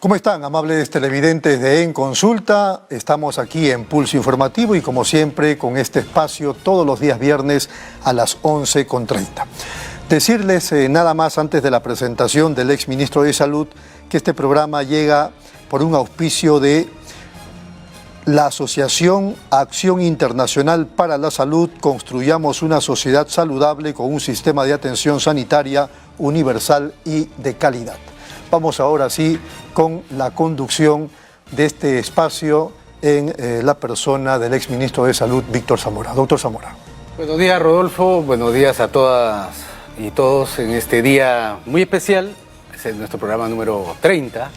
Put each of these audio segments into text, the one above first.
¿Cómo están, amables televidentes de En Consulta? Estamos aquí en Pulso Informativo y como siempre con este espacio todos los días viernes a las 11:30. Decirles nada más antes de la presentación del exministro de Salud que este programa llega por un auspicio de la Asociación Acción Internacional para la Salud. Construyamos una sociedad saludable con un sistema de atención sanitaria universal y de calidad. Vamos ahora sí con la conducción de este espacio en la persona del exministro de Salud, Víctor Zamora. Doctor Zamora. Buenos días, Rodolfo. Buenos días a todas y todos en este día muy especial. Es nuestro programa número 30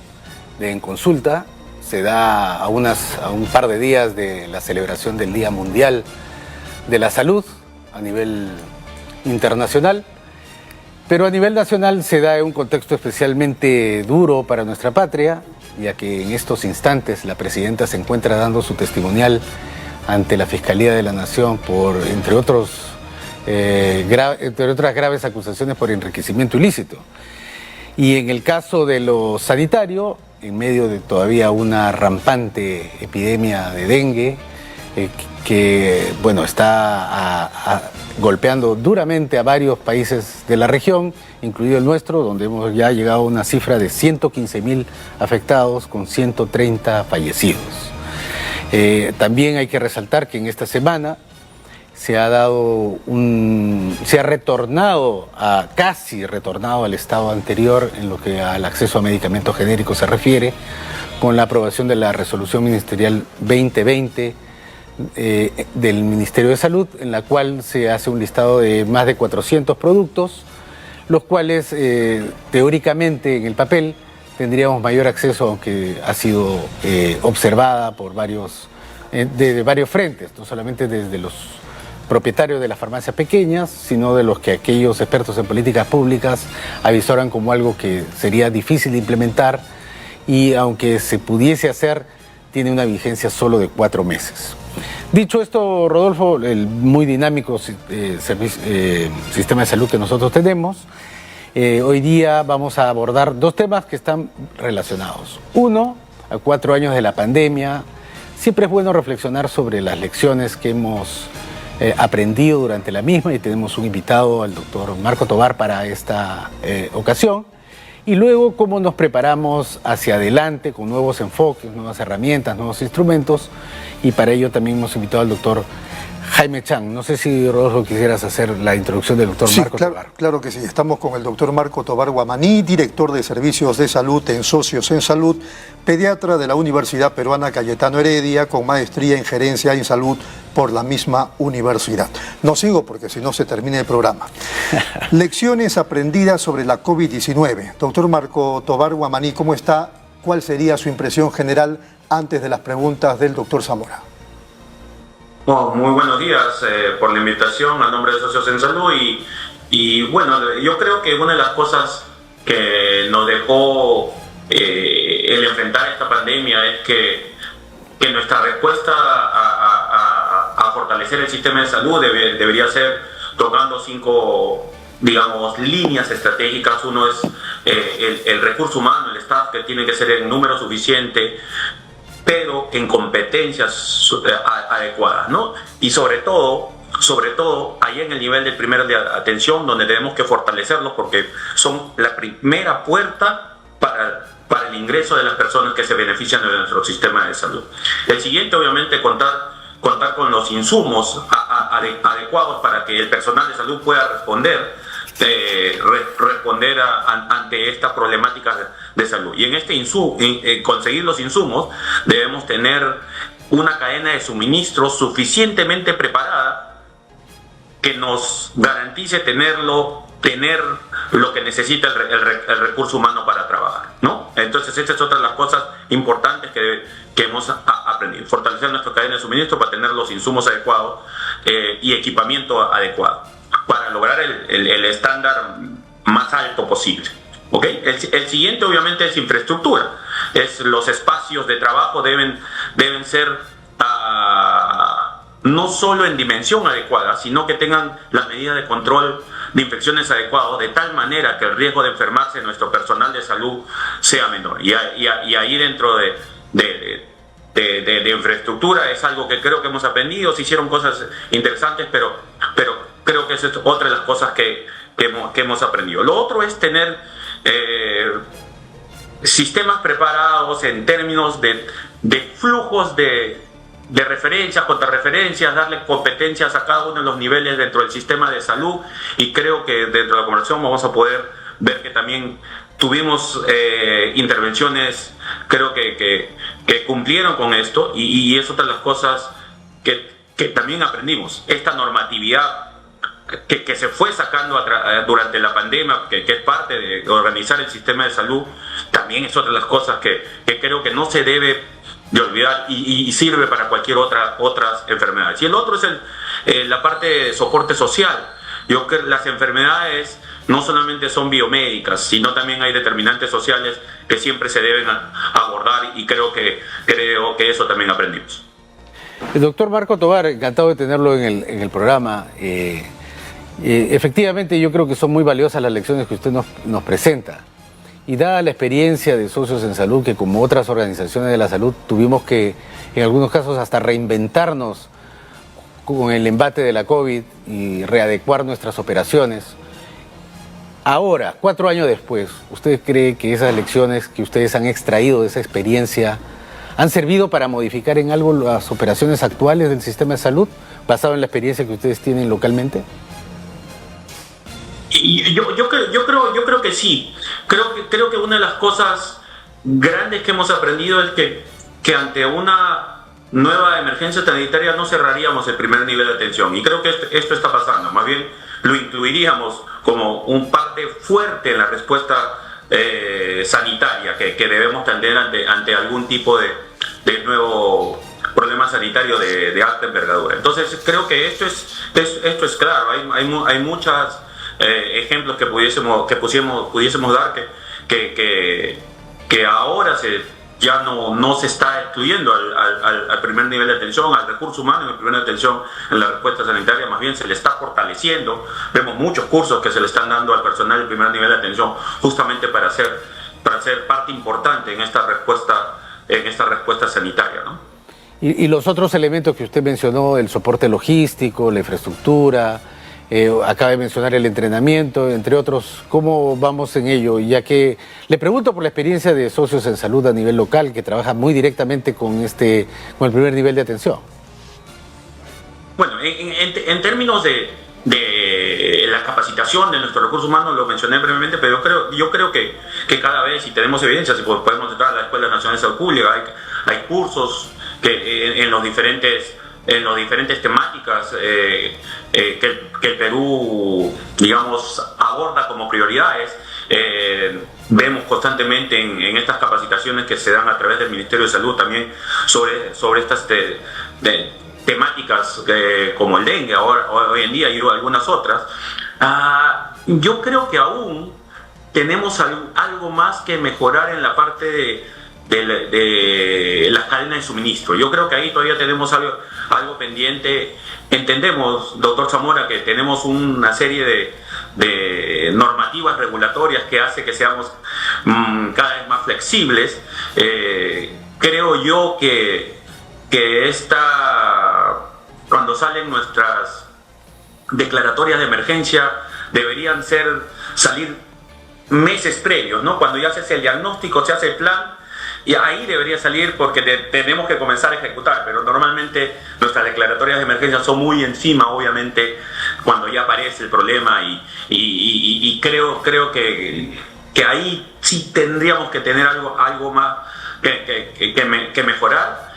de En Consulta. Se da a un par de días de la celebración del Día Mundial de la Salud a nivel internacional. Pero a nivel nacional se da en un contexto especialmente duro para nuestra patria, ya que en estos instantes la presidenta se encuentra dando su testimonial ante la Fiscalía de la Nación por, entre otras graves acusaciones por enriquecimiento ilícito. Y en el caso de lo sanitario, en medio de todavía una rampante epidemia de dengue, que bueno, está golpeando duramente a varios países de la región, incluido el nuestro, donde hemos ya llegado a una cifra de 115.000 afectados con 130 fallecidos. También hay que resaltar que en esta semana se ha casi retornado al estado anterior en lo que al acceso a medicamentos genéricos se refiere, con la aprobación de la Resolución Ministerial 2020 del Ministerio de Salud, en la cual se hace un listado de más de 400 productos, los cuales teóricamente en el papel tendríamos mayor acceso, aunque ha sido observada por de varios frentes, no solamente desde los propietarios de las farmacias pequeñas, sino de los que aquellos expertos en políticas públicas avisoran como algo que sería difícil de implementar y aunque se pudiese hacer, tiene una vigencia solo de 4 meses. Dicho esto, Rodolfo, el muy dinámico sistema de salud que nosotros tenemos, hoy día vamos a abordar 2 temas que están relacionados. Uno, a 4 años de la pandemia, siempre es bueno reflexionar sobre las lecciones que hemos aprendido durante la misma y tenemos un invitado, al doctor Marco Tovar, para esta ocasión. Y luego cómo nos preparamos hacia adelante con nuevos enfoques, nuevas herramientas, nuevos instrumentos. Y para ello también hemos invitado al doctor Jaime Chang. No sé si, Rodolfo, quisieras hacer la introducción del doctor Marco Tovar. Claro que sí. Estamos con el doctor Marco Tovar Guamaní, director de Servicios de Salud en Socios en Salud, pediatra de la Universidad Peruana Cayetano Heredia, con maestría en Gerencia en Salud por la misma universidad. No sigo porque si no se termina el programa. Lecciones aprendidas sobre la COVID-19. Doctor Marco Tovar Guamaní, ¿cómo está? ¿Cuál sería su impresión general antes de las preguntas del doctor Zamora? Oh, muy buenos días por la invitación a nombre de Socios en Salud y bueno, yo creo que una de las cosas que nos dejó el enfrentar esta pandemia es que nuestra respuesta a fortalecer el sistema de salud debería ser tocando 5, digamos, líneas estratégicas. Uno es el recurso humano, el staff, que tiene que ser en número suficiente, pero en competencias adecuadas, ¿no? Y sobre todo, ahí en el nivel del primer de atención, donde tenemos que fortalecerlos porque son la primera puerta para el ingreso de las personas que se benefician de nuestro sistema de salud. El siguiente, obviamente, contar con los insumos adecuados para que el personal de salud pueda responder ante estas problemáticas de salud. Y en conseguir los insumos debemos tener una cadena de suministro suficientemente preparada que nos garantice tener lo que necesita el recurso humano para trabajar, ¿no? Entonces esta es otra de las cosas importantes que hemos aprendido: fortalecer nuestra cadena de suministro para tener los insumos adecuados y equipamiento adecuado para lograr el estándar más alto posible. ¿Okay? El siguiente, obviamente, es infraestructura. Los espacios de trabajo deben ser no solo en dimensión adecuada, sino que tengan las medidas de control de infecciones adecuado, de tal manera que el riesgo de enfermarse de nuestro personal de salud sea menor. Y ahí dentro de infraestructura es algo que creo que hemos aprendido. Se hicieron cosas interesantes, pero creo que esa es otra de las cosas que hemos aprendido. Lo otro es tener sistemas preparados en términos de flujos de referencias, contrarreferencias, darle competencias a cada uno de los niveles dentro del sistema de salud, y creo que dentro de la conversación vamos a poder ver que también tuvimos intervenciones, creo que cumplieron con esto, y es otra de las cosas que también aprendimos. Esta normatividad que se fue sacando durante la pandemia, que es parte de organizar el sistema de salud, también es otra de las cosas que creo que no se debe de olvidar y sirve para cualquier otras enfermedades. Y el otro es la parte de soporte social. Yo creo que las enfermedades no solamente son biomédicas, sino también hay determinantes sociales que siempre se deben abordar, y creo que eso también aprendimos. El doctor Marco Tovar, encantado de tenerlo en el programa. Efectivamente, yo creo que son muy valiosas las lecciones que usted nos presenta. Y dada la experiencia de Socios en Salud, que como otras organizaciones de la salud tuvimos que, en algunos casos, hasta reinventarnos con el embate de la COVID y readecuar nuestras operaciones. Ahora, 4 años después, ¿usted cree que esas lecciones que ustedes han extraído de esa experiencia han servido para modificar en algo las operaciones actuales del sistema de salud, basado en la experiencia que ustedes tienen localmente? Y yo creo que sí. Creo que una de las cosas grandes que hemos aprendido es que ante una nueva emergencia sanitaria no cerraríamos el primer nivel de atención. Y creo que esto está pasando. Más bien lo incluiríamos como un parte fuerte en la respuesta sanitaria que debemos tener ante algún tipo de nuevo problema sanitario de alta envergadura. Entonces creo que esto es claro. Hay muchas ejemplos que pudiésemos dar que ahora ya no se está excluyendo al primer nivel de atención, al recurso humano en el primer nivel de atención en la respuesta sanitaria, más bien se le está fortaleciendo. Vemos muchos cursos que se le están dando al personal del primer nivel de atención justamente para ser parte importante en esta respuesta sanitaria, ¿no? Y los otros elementos que usted mencionó, el soporte logístico, la infraestructura, acaba de mencionar el entrenamiento, entre otros, ¿cómo vamos en ello? Ya que le pregunto por la experiencia de Socios en Salud a nivel local, que trabaja muy directamente con el primer nivel de atención. Bueno, en términos de la capacitación de nuestro recurso humano, lo mencioné brevemente, pero yo creo que cada vez, y tenemos evidencia, si podemos entrar a la Escuela Nacional de Salud Pública, hay cursos que en los diferentes temáticas que el Perú, digamos, aborda como prioridades. Vemos constantemente en estas capacitaciones que se dan a través del Ministerio de Salud también sobre estas temáticas como el dengue hoy en día y algunas otras. Yo creo que aún tenemos algo más que mejorar en la parte de las cadenas de suministro. Yo creo que ahí todavía tenemos algo pendiente. Entendemos, doctor Zamora, que tenemos una serie de normativas regulatorias que hace que seamos cada vez más flexibles. Creo yo que cuando salen nuestras declaratorias de emergencia deberían salir meses previos, ¿no? Cuando ya se hace el diagnóstico, se hace el plan, y ahí debería salir, porque tenemos que comenzar a ejecutar, pero normalmente nuestras declaratorias de emergencia son muy encima, obviamente, cuando ya aparece el problema, y creo que ahí sí tendríamos que tener algo más que mejorar.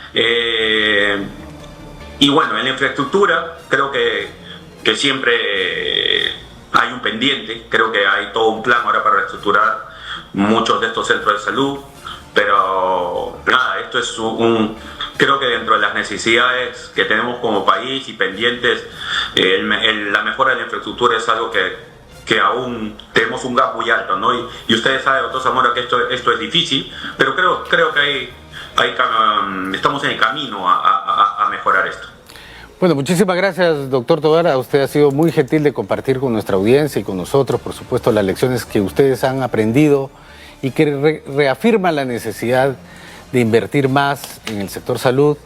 Y bueno, en la infraestructura creo que siempre hay un pendiente. Creo que hay todo un plan ahora para reestructurar muchos de estos centros de salud. Pero nada, esto es creo que dentro de las necesidades que tenemos como país y pendientes, la mejora de la infraestructura es algo que aún tenemos un gap muy alto, ¿no? Y ustedes saben, doctor Zamora, que esto es difícil, pero creo que estamos en el camino a mejorar esto. Bueno, muchísimas gracias, doctor Tobar. Usted ha sido muy gentil de compartir con nuestra audiencia y con nosotros, por supuesto, las lecciones que ustedes han aprendido y que reafirman la necesidad de invertir más en el sector salud,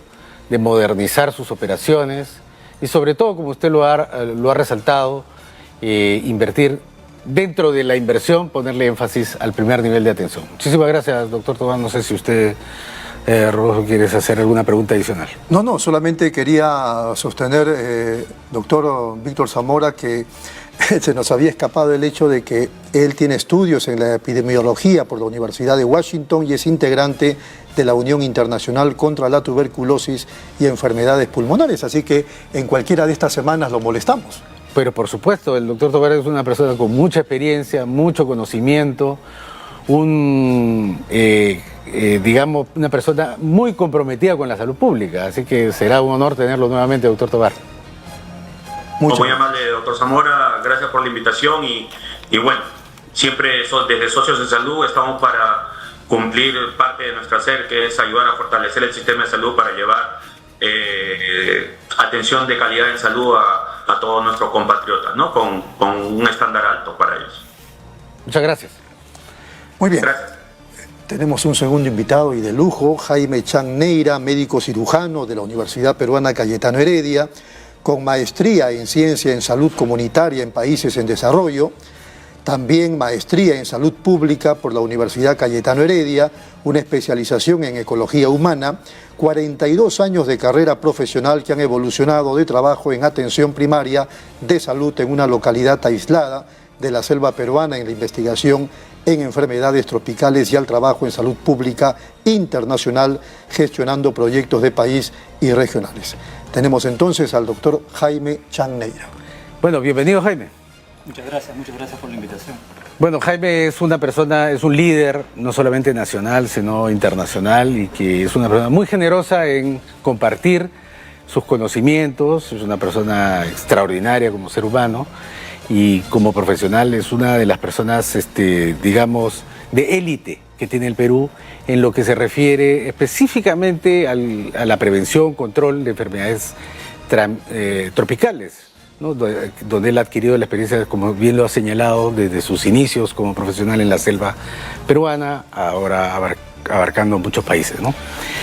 de modernizar sus operaciones y sobre todo, como usted lo ha resaltado, invertir dentro de la inversión, ponerle énfasis al primer nivel de atención. Muchísimas gracias, doctor Tobar. No sé si usted, Rodolfo, ¿quieres hacer alguna pregunta adicional? No, solamente quería sostener, doctor Víctor Zamora, que se nos había escapado el hecho de que él tiene estudios en la epidemiología por la Universidad de Washington y es integrante de la Unión Internacional contra la Tuberculosis y Enfermedades Pulmonares, así que en cualquiera de estas semanas lo molestamos. Pero por supuesto, el doctor Tobar es una persona con mucha experiencia, mucho conocimiento, digamos, una persona muy comprometida con la salud pública, así que será un honor tenerlo nuevamente, doctor Tobar. Muy amable, doctor Zamora, gracias por la invitación y bueno, siempre desde Socios en Salud estamos para cumplir parte de nuestro hacer, que es ayudar a fortalecer el sistema de salud para llevar atención de calidad en salud a todos nuestros compatriotas, ¿no? Con un estándar alto para ellos. Muchas gracias. Muy bien. Gracias. Tenemos un segundo invitado y de lujo, Jaime Chan Neira, médico cirujano de la Universidad Peruana Cayetano Heredia, con maestría en Ciencia en Salud Comunitaria en Países en Desarrollo, también maestría en Salud Pública por la Universidad Cayetano Heredia, una especialización en Ecología Humana, 42 años de carrera profesional que han evolucionado de trabajo en atención primaria de salud en una localidad aislada de la selva peruana en la investigación en enfermedades tropicales y al trabajo en salud pública internacional gestionando proyectos de país y regionales. Tenemos entonces al doctor Jaime Chan Neira. Bueno, bienvenido, Jaime. Muchas gracias por la invitación. Bueno, Jaime es una persona, es un líder, no solamente nacional, sino internacional, y que es una persona muy generosa en compartir sus conocimientos, es una persona extraordinaria como ser humano, y como profesional es una de las personas, digamos, de élite que tiene el Perú en lo que se refiere específicamente a la prevención, control de enfermedades tropicales, ¿no? Donde él ha adquirido la experiencia, como bien lo ha señalado, desde sus inicios como profesional en la selva peruana, ahora abarcando muchos países, ¿no?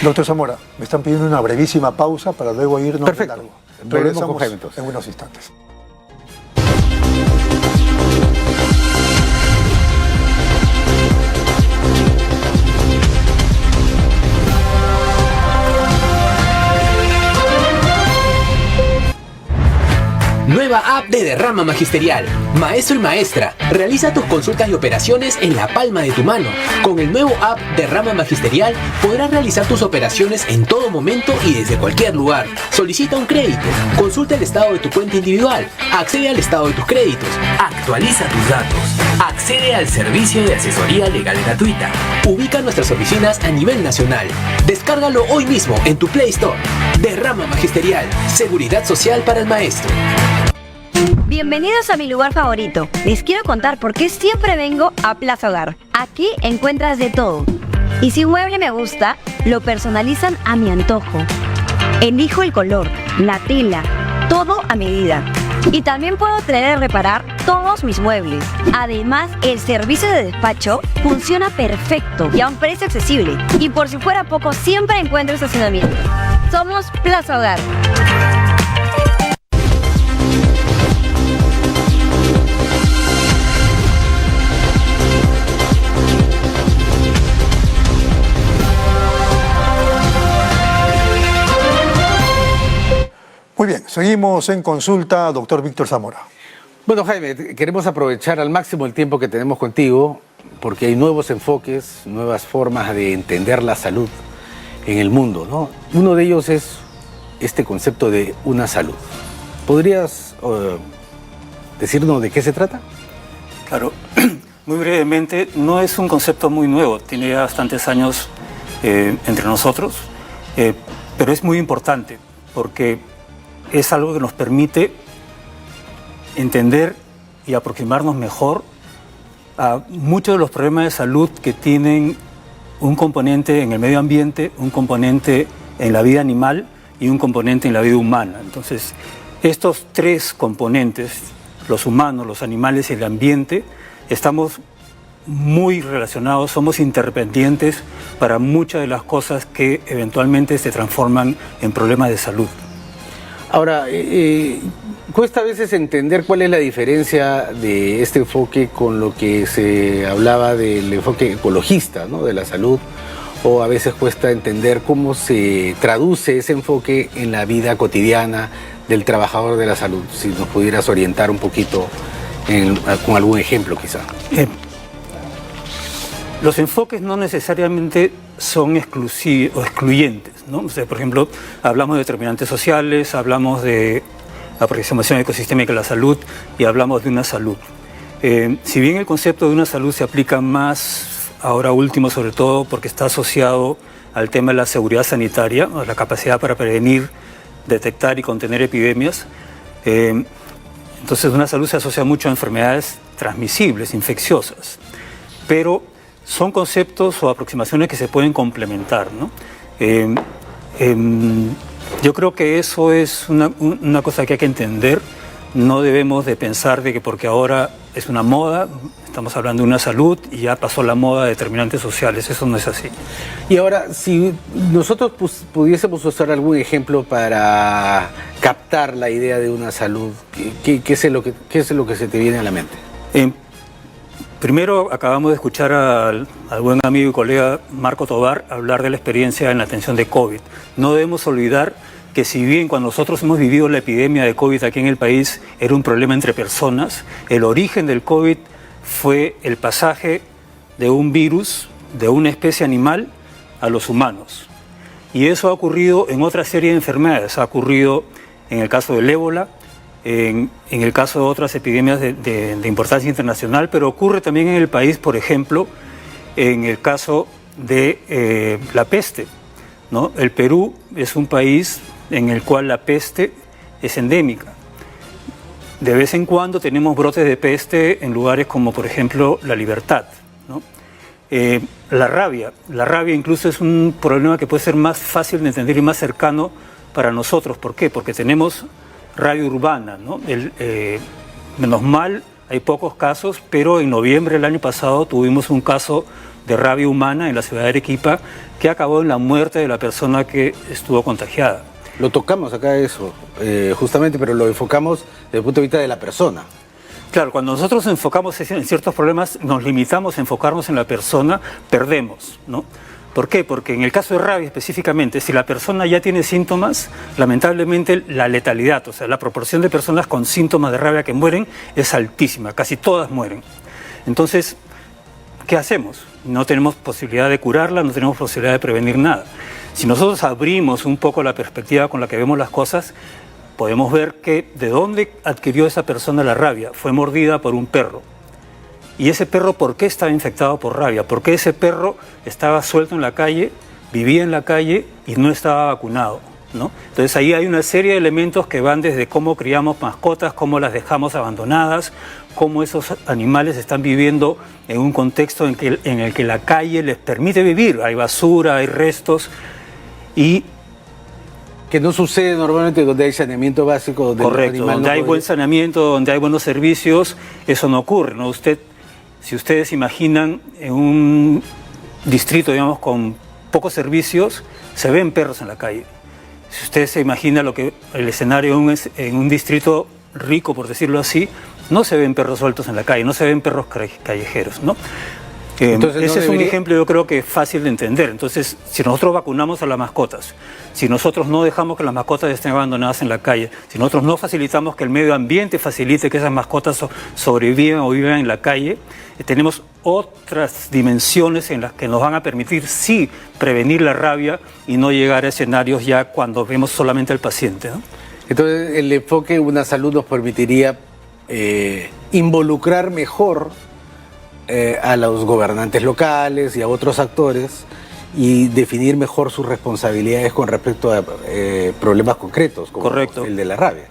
Doctor Zamora, me están pidiendo una brevísima pausa para luego irnos. Perfecto. de largo. Regresamos con Regresamos Jaime, en unos instantes. Nueva app de Derrama Magisterial. Maestro y maestra, realiza tus consultas y operaciones en la palma de tu mano. Con el nuevo app Derrama Magisterial podrás realizar tus operaciones en todo momento y desde cualquier lugar. Solicita un crédito, consulta el estado de tu cuenta individual, accede al estado de tus créditos, actualiza tus datos, accede al servicio de asesoría legal gratuita. Ubica nuestras oficinas a nivel nacional. Descárgalo hoy mismo en tu Play Store. Derrama Magisterial, seguridad social para el maestro. Bienvenidos a mi lugar favorito. Les quiero contar por qué siempre vengo a Plaza Hogar. Aquí encuentras de todo. Y si un mueble me gusta, lo personalizan a mi antojo. Elijo el color, la tela, todo a medida. Y también puedo traer y reparar todos mis muebles. Además, el servicio de despacho funciona perfecto y a un precio accesible. Y por si fuera poco, siempre encuentro estacionamiento. Somos Plaza Hogar. Muy bien, seguimos en consulta, doctor Víctor Zamora. Bueno, Jaime, queremos aprovechar al máximo el tiempo que tenemos contigo porque hay nuevos enfoques, nuevas formas de entender la salud en el mundo, ¿no? Uno de ellos es este concepto de una salud. ¿Podrías decirnos de qué se trata? Claro, muy brevemente, no es un concepto muy nuevo, tiene ya bastantes años entre nosotros, pero es muy importante porque es algo que nos permite entender y aproximarnos mejor a muchos de los problemas de salud que tienen un componente en el medio ambiente, un componente en la vida animal y un componente en la vida humana. Entonces, estos tres componentes, los humanos, los animales y el ambiente, estamos muy relacionados, somos interdependientes para muchas de las cosas que eventualmente se transforman en problemas de salud. Ahora, cuesta a veces entender cuál es la diferencia de este enfoque con lo que se hablaba del enfoque ecologista, ¿no?, de la salud, o a veces cuesta entender cómo se traduce ese enfoque en la vida cotidiana del trabajador de la salud. Si nos pudieras orientar un poquito con algún ejemplo, quizá. Los enfoques no necesariamente son excluyentes, ¿no? O sea, por ejemplo, hablamos de determinantes sociales, hablamos de aproximación ecosistémica de la salud y hablamos de una salud. Si bien el concepto de una salud se aplica más ahora último, sobre todo porque está asociado al tema de la seguridad sanitaria, a la capacidad para prevenir, detectar y contener epidemias, entonces una salud se asocia mucho a enfermedades transmisibles, infecciosas, pero son conceptos o aproximaciones que se pueden complementar, ¿no? Yo creo que eso es una cosa que hay que entender. No debemos de pensar de que porque ahora es una moda, estamos hablando de una salud y ya pasó la moda de determinantes sociales. Eso no es así. Y ahora, si nosotros pudiésemos usar algún ejemplo para captar la idea de una salud, ¿qué es lo que se te viene a la mente? Primero, acabamos de escuchar al buen amigo y colega Marco Tovar hablar de la experiencia en la atención de COVID. No debemos olvidar que si bien cuando nosotros hemos vivido la epidemia de COVID aquí en el país era un problema entre personas, el origen del COVID fue el pasaje de un virus de una especie animal a los humanos. Y eso ha ocurrido en otra serie de enfermedades. Ha ocurrido en el caso del ébola, en el caso de otras epidemias de importancia internacional, pero ocurre también en el país, por ejemplo, en el caso de la peste, ¿no? El Perú es un país en el cual la peste es endémica. De vez en cuando tenemos brotes de peste en lugares como, por ejemplo, La Libertad, ¿no? La rabia incluso es un problema que puede ser más fácil de entender y más cercano para nosotros. ¿Por qué? Porque tenemos rabia urbana, ¿no? Menos mal, hay pocos casos, pero en noviembre del año pasado tuvimos un caso de rabia humana en la ciudad de Arequipa que acabó en la muerte de la persona que estuvo contagiada. Lo tocamos acá eso, justamente, pero lo enfocamos desde el punto de vista de la persona. Claro, cuando nosotros nos enfocamos en ciertos problemas, nos limitamos a enfocarnos en la persona, perdemos, ¿no? ¿Por qué? Porque en el caso de rabia específicamente, si la persona ya tiene síntomas, lamentablemente la letalidad, o sea, la proporción de personas con síntomas de rabia que mueren es altísima, casi todas mueren. Entonces, ¿qué hacemos? No tenemos posibilidad de curarla, no tenemos posibilidad de prevenir nada. Si nosotros abrimos un poco la perspectiva con la que vemos las cosas, podemos ver que de dónde adquirió esa persona la rabia. Fue mordida por un perro. ¿Y ese perro por qué estaba infectado por rabia? Porque ese perro estaba suelto en la calle, vivía en la calle y no estaba vacunado, ¿no? Entonces ahí hay una serie de elementos que van desde cómo criamos mascotas, cómo las dejamos abandonadas, cómo esos animales están viviendo en un contexto en el que la calle les permite vivir. Hay basura, hay restos y... Que no sucede normalmente donde hay saneamiento básico. Donde correcto, donde hay buen saneamiento, donde hay buenos servicios, eso no ocurre, ¿no? Si ustedes imaginan en un distrito, digamos, con pocos servicios, se ven perros en la calle. Si ustedes se imaginan el escenario en un distrito rico, por decirlo así, no se ven perros sueltos en la calle, no se ven perros callejeros, ¿no? Entonces, ese es un ejemplo, yo creo que es fácil de entender. Entonces, si nosotros vacunamos a las mascotas, si nosotros no dejamos que las mascotas estén abandonadas en la calle, si nosotros no facilitamos que el medio ambiente facilite que esas mascotas sobrevivan o vivan en la calle, tenemos otras dimensiones en las que nos van a permitir, sí, prevenir la rabia y no llegar a escenarios ya cuando vemos solamente al paciente, ¿no? Entonces, el enfoque de una salud nos permitiría involucrar mejor a los gobernantes locales y a otros actores y definir mejor sus responsabilidades con respecto a problemas concretos, como correcto, el de la rabia.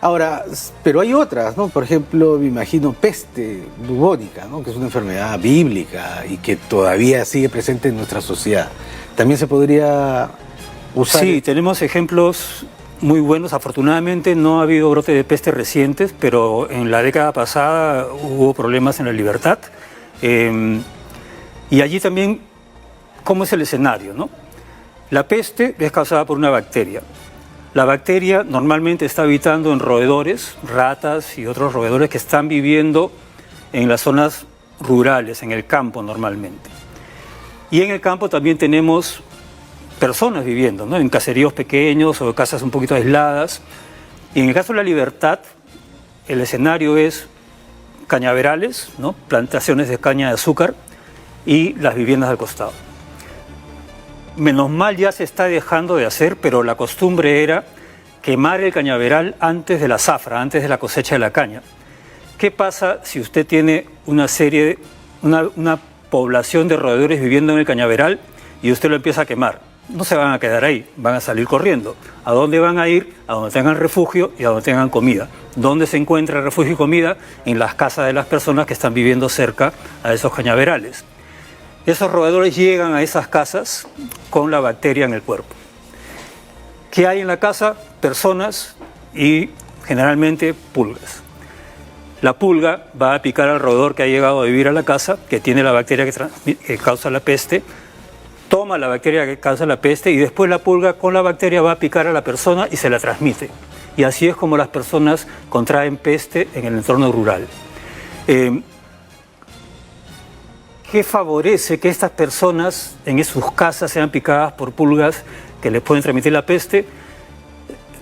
Ahora, pero hay otras, ¿no? Por ejemplo, me imagino peste bubónica, ¿no? Que es una enfermedad bíblica y que todavía sigue presente en nuestra sociedad. También se podría usar? Sí, tenemos ejemplos muy buenos. Afortunadamente no ha habido brotes de peste recientes, pero en la década pasada hubo problemas en La Libertad. Y allí también, ¿cómo es el escenario, no? La peste es causada por una bacteria. La bacteria normalmente está habitando en roedores, ratas y otros roedores que están viviendo en las zonas rurales, en el campo normalmente. Y en el campo también tenemos personas viviendo, ¿no? En caseríos pequeños o casas un poquito aisladas. Y en el caso de La Libertad, el escenario es cañaverales, ¿no? Plantaciones de caña de azúcar y las viviendas al costado. Menos mal ya se está dejando de hacer, pero la costumbre era quemar el cañaveral antes de la zafra, antes de la cosecha de la caña. ¿Qué pasa si usted tiene una población de roedores viviendo en el cañaveral y usted lo empieza a quemar? No se van a quedar ahí, van a salir corriendo. ¿A dónde van a ir? A donde tengan refugio y a donde tengan comida. ¿Dónde se encuentra refugio y comida? En las casas de las personas que están viviendo cerca a esos cañaverales. Esos roedores llegan a esas casas con la bacteria en el cuerpo. ¿Qué hay en la casa? Personas y generalmente pulgas. La pulga va a picar al roedor que ha llegado a vivir a la casa, que tiene la bacteria que causa la peste, toma la bacteria que causa la peste y después la pulga con la bacteria va a picar a la persona y se la transmite. Y así es como las personas contraen peste en el entorno rural. ¿Qué favorece que estas personas en sus casas sean picadas por pulgas que les pueden transmitir la peste?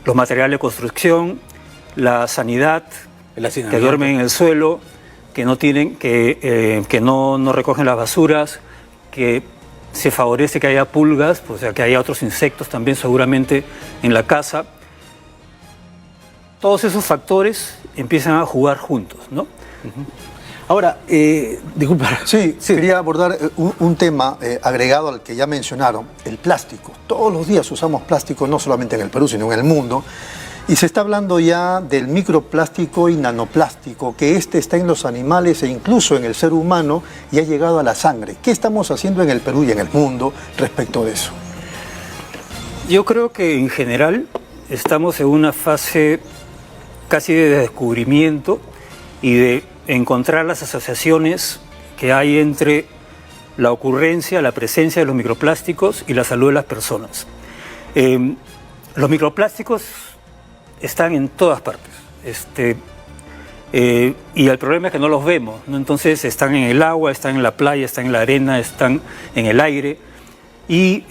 Los materiales de construcción, la sanidad, que duermen en el suelo, que no tienen, que no recogen las basuras, que se favorece que haya pulgas, o sea, que haya otros insectos también seguramente en la casa. Todos esos factores empiezan a jugar juntos, ¿no? Uh-huh. Ahora, disculpa. Sí, quería abordar un tema agregado al que ya mencionaron, el plástico. Todos los días usamos plástico, no solamente en el Perú, sino en el mundo. Y se está hablando ya del microplástico y nanoplástico, que está en los animales e incluso en el ser humano y ha llegado a la sangre. ¿Qué estamos haciendo en el Perú y en el mundo respecto de eso? Yo creo que en general estamos en una fase casi de descubrimiento y de encontrar las asociaciones que hay entre la ocurrencia, la presencia de los microplásticos y la salud de las personas. Los microplásticos están en todas partes y el problema es que no los vemos, ¿no? Entonces están en el agua, están en la playa, están en la arena, están en el aire y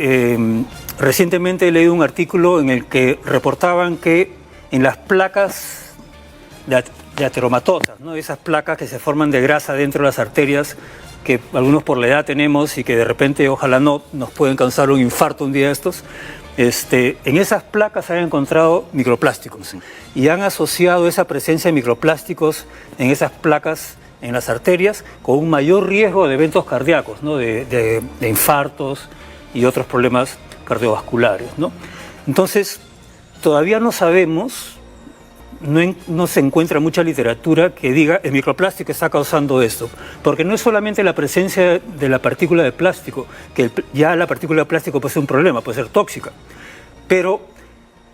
recientemente he leído un artículo en el que reportaban que en las placas de ateromatosas, ¿no? Esas placas que se forman de grasa dentro de las arterias que algunos por la edad tenemos y que de repente ojalá no nos pueden causar un infarto un día de estos. En esas placas se han encontrado microplásticos, sí, y han asociado esa presencia de microplásticos en esas placas en las arterias con un mayor riesgo de eventos cardíacos, ¿no? de infartos y otros problemas cardiovasculares, ¿no? Entonces, todavía no sabemos, no se encuentra mucha literatura que diga el microplástico está causando esto, porque no es solamente la presencia de la partícula de plástico, que ya la partícula de plástico puede ser un problema, puede ser tóxica, pero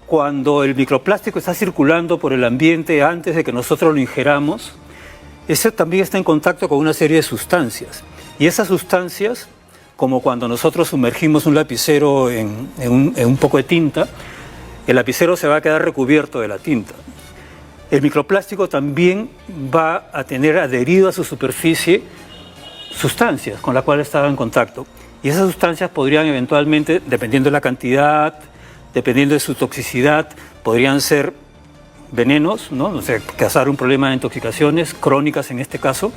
cuando el microplástico está circulando por el ambiente antes de que nosotros lo ingeramos, eso también está en contacto con una serie de sustancias, y esas sustancias, como cuando nosotros sumergimos un lapicero en un poco de tinta, el lapicero se va a quedar recubierto de la tinta. El microplástico también va a tener adherido a su superficie sustancias con las cuales estaba en contacto. Y esas sustancias podrían eventualmente, dependiendo de la cantidad, dependiendo de su toxicidad, podrían ser venenos, ¿no? O sea, causar un problema de intoxicaciones crónicas en este caso.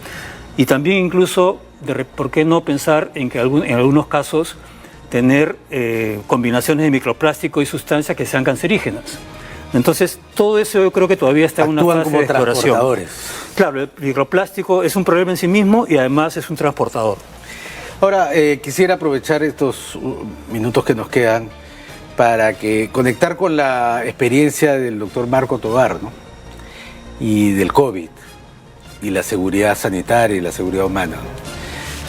Y también incluso, ¿por qué no pensar en que en algunos casos tener combinaciones de microplástico y sustancias que sean cancerígenas? Entonces, todo eso yo creo que todavía está en una fase de exploración. Claro, el microplástico es un problema en sí mismo y además es un transportador. Ahora, quisiera aprovechar estos minutos que nos quedan para conectar con la experiencia del doctor Marco Tovar, ¿no? Y del COVID, y la seguridad sanitaria y la seguridad humana, ¿no?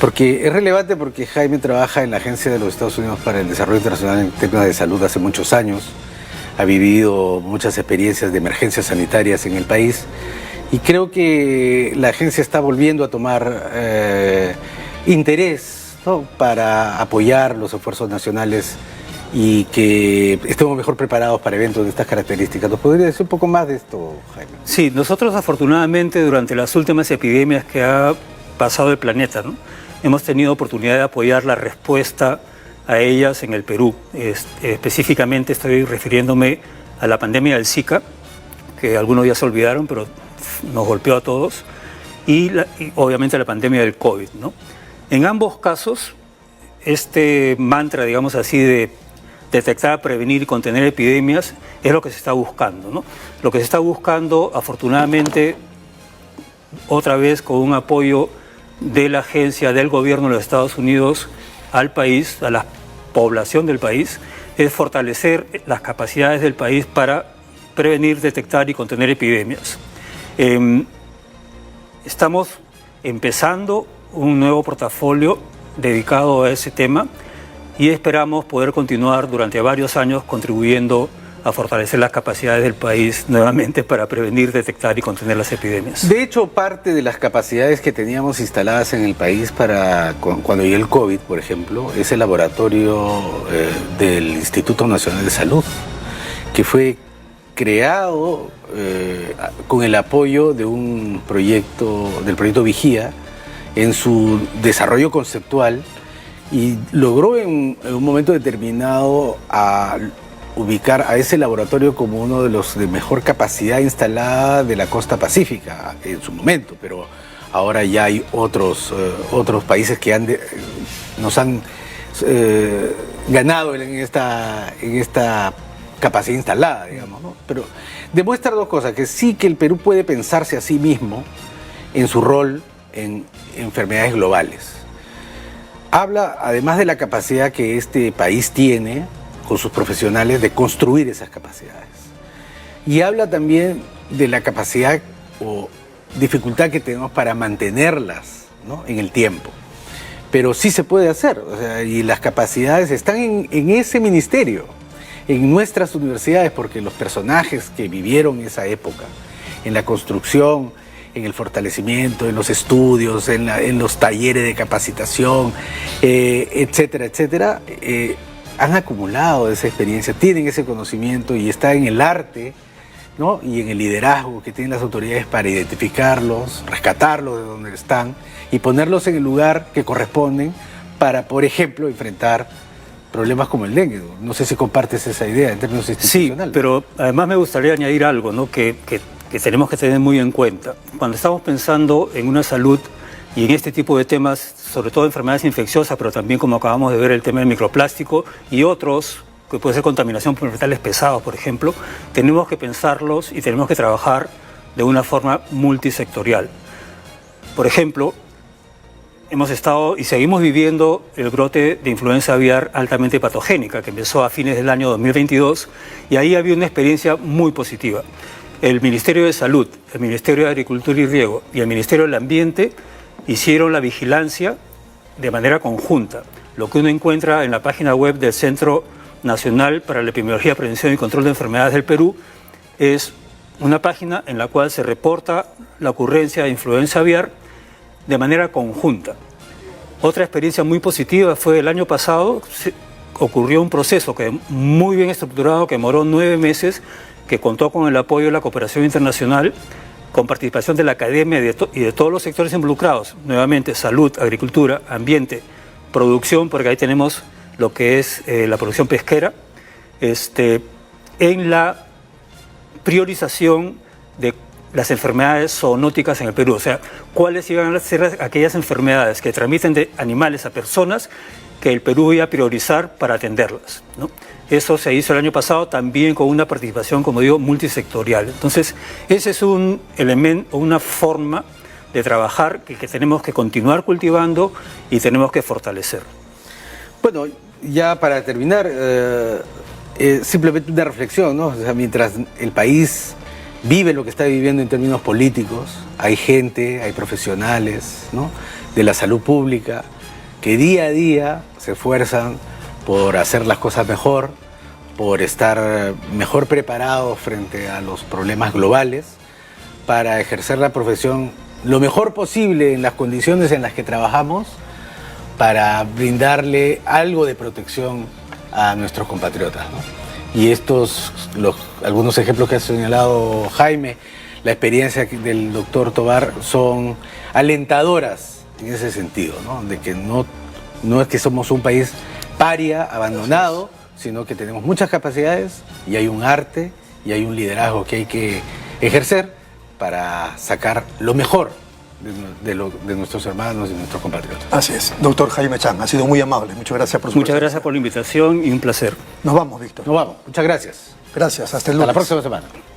Porque es relevante porque Jaime trabaja en la Agencia de los Estados Unidos para el Desarrollo Internacional en temas de salud hace muchos años, ha vivido muchas experiencias de emergencias sanitarias en el país y creo que la agencia está volviendo a tomar interés, ¿no?, para apoyar los esfuerzos nacionales y que estemos mejor preparados para eventos de estas características. ¿Nos podría decir un poco más de esto, Jaime? Sí, nosotros afortunadamente durante las últimas epidemias que ha pasado el planeta, ¿no?, hemos tenido oportunidad de apoyar la respuesta a ellas en el Perú. Específicamente estoy refiriéndome a la pandemia del Zika, que algunos ya se olvidaron, pero nos golpeó a todos, y obviamente la pandemia del COVID, ¿no? En ambos casos, este mantra, digamos así, de detectar, prevenir y contener epidemias es lo que se está buscando, ¿no? Lo que se está buscando, afortunadamente, otra vez con un apoyo de la agencia, del gobierno de los Estados Unidos al país, a la población del país, es fortalecer las capacidades del país para prevenir, detectar y contener epidemias. Estamos empezando un nuevo portafolio dedicado a ese tema y esperamos poder continuar durante varios años contribuyendo a fortalecer las capacidades del país nuevamente para prevenir, detectar y contener las epidemias. De hecho, parte de las capacidades que teníamos instaladas en el país para cuando llegó el COVID, por ejemplo, es el laboratorio del Instituto Nacional de Salud, que fue creado con el apoyo de un proyecto, del proyecto Vigía, en su desarrollo conceptual, y logró en un momento determinado ubicar a ese laboratorio como uno de los de mejor capacidad instalada de la costa pacífica en su momento, pero ahora ya hay otros países que nos han ganado en esta capacidad instalada, digamos, ¿no? Pero demuestra dos cosas: que sí, que el Perú puede pensarse a sí mismo en su rol en enfermedades globales. Habla además de la capacidad que este país tiene con sus profesionales de construir esas capacidades. Y habla también de la capacidad o dificultad que tenemos para mantenerlas, ¿no?, en el tiempo. Pero sí se puede hacer, o sea, y las capacidades están en ese ministerio, en nuestras universidades, porque los personajes que vivieron esa época, en la construcción, en el fortalecimiento, en los estudios, en los talleres de capacitación, etcétera, etcétera, han acumulado esa experiencia, tienen ese conocimiento y está en el arte, ¿no?, y en el liderazgo que tienen las autoridades para identificarlos, rescatarlos de donde están y ponerlos en el lugar que corresponden para, por ejemplo, enfrentar problemas como el dengue. No sé si compartes esa idea en términos institucionales. Sí, pero además me gustaría añadir algo, ¿no?, que tenemos que tener muy en cuenta. Cuando estamos pensando en una salud y en este tipo de temas, sobre todo enfermedades infecciosas, pero también, como acabamos de ver, el tema del microplástico y otros, que puede ser contaminación por metales pesados, por ejemplo, tenemos que pensarlos y tenemos que trabajar de una forma multisectorial. Por ejemplo, hemos estado y seguimos viviendo el brote de influenza aviar altamente patogénica, que empezó a fines del año 2022, y ahí había una experiencia muy positiva. El Ministerio de Salud, el Ministerio de Agricultura y Riego y el Ministerio del Ambiente hicieron la vigilancia de manera conjunta. Lo que uno encuentra en la página web del Centro Nacional para la Epidemiología, Prevención y Control de Enfermedades del Perú es una página en la cual se reporta la ocurrencia de influenza aviar de manera conjunta. Otra experiencia muy positiva fue el año pasado, ocurrió un proceso muy bien estructurado que demoró 9 meses, que contó con el apoyo de la cooperación internacional, con participación de la academia y de todos los sectores involucrados, nuevamente salud, agricultura, ambiente, producción, porque ahí tenemos lo que es la producción pesquera, en la priorización de las enfermedades zoonóticas en el Perú. O sea, cuáles iban a ser aquellas enfermedades que transmiten de animales a personas que el Perú iba a priorizar para atenderlas, ¿no? Eso se hizo el año pasado también con una participación, como digo, multisectorial. Entonces, ese es un elemento, una forma de trabajar que tenemos que continuar cultivando y tenemos que fortalecer. Bueno, ya para terminar, simplemente una reflexión, ¿no? O sea, mientras el país vive lo que está viviendo en términos políticos, hay gente, hay profesionales, ¿no?, de la salud pública que día a día se esfuerzan por hacer las cosas mejor, por estar mejor preparados frente a los problemas globales, para ejercer la profesión lo mejor posible en las condiciones en las que trabajamos, para brindarle algo de protección a nuestros compatriotas, ¿no? Y algunos ejemplos que ha señalado Jaime, la experiencia del doctor Tovar, son alentadoras en ese sentido, ¿no? De que no es que somos un país paria, abandonado, sino que tenemos muchas capacidades y hay un arte y hay un liderazgo que hay que ejercer para sacar lo mejor de nuestros hermanos y nuestros compatriotas. Así es. Doctor Jaime Chang, ha sido muy amable. Muchas gracias por su Muchas gracias por la invitación y un placer. Nos vamos, Víctor. Nos vamos. Muchas gracias. Gracias. Hasta el lunes. Hasta la próxima semana.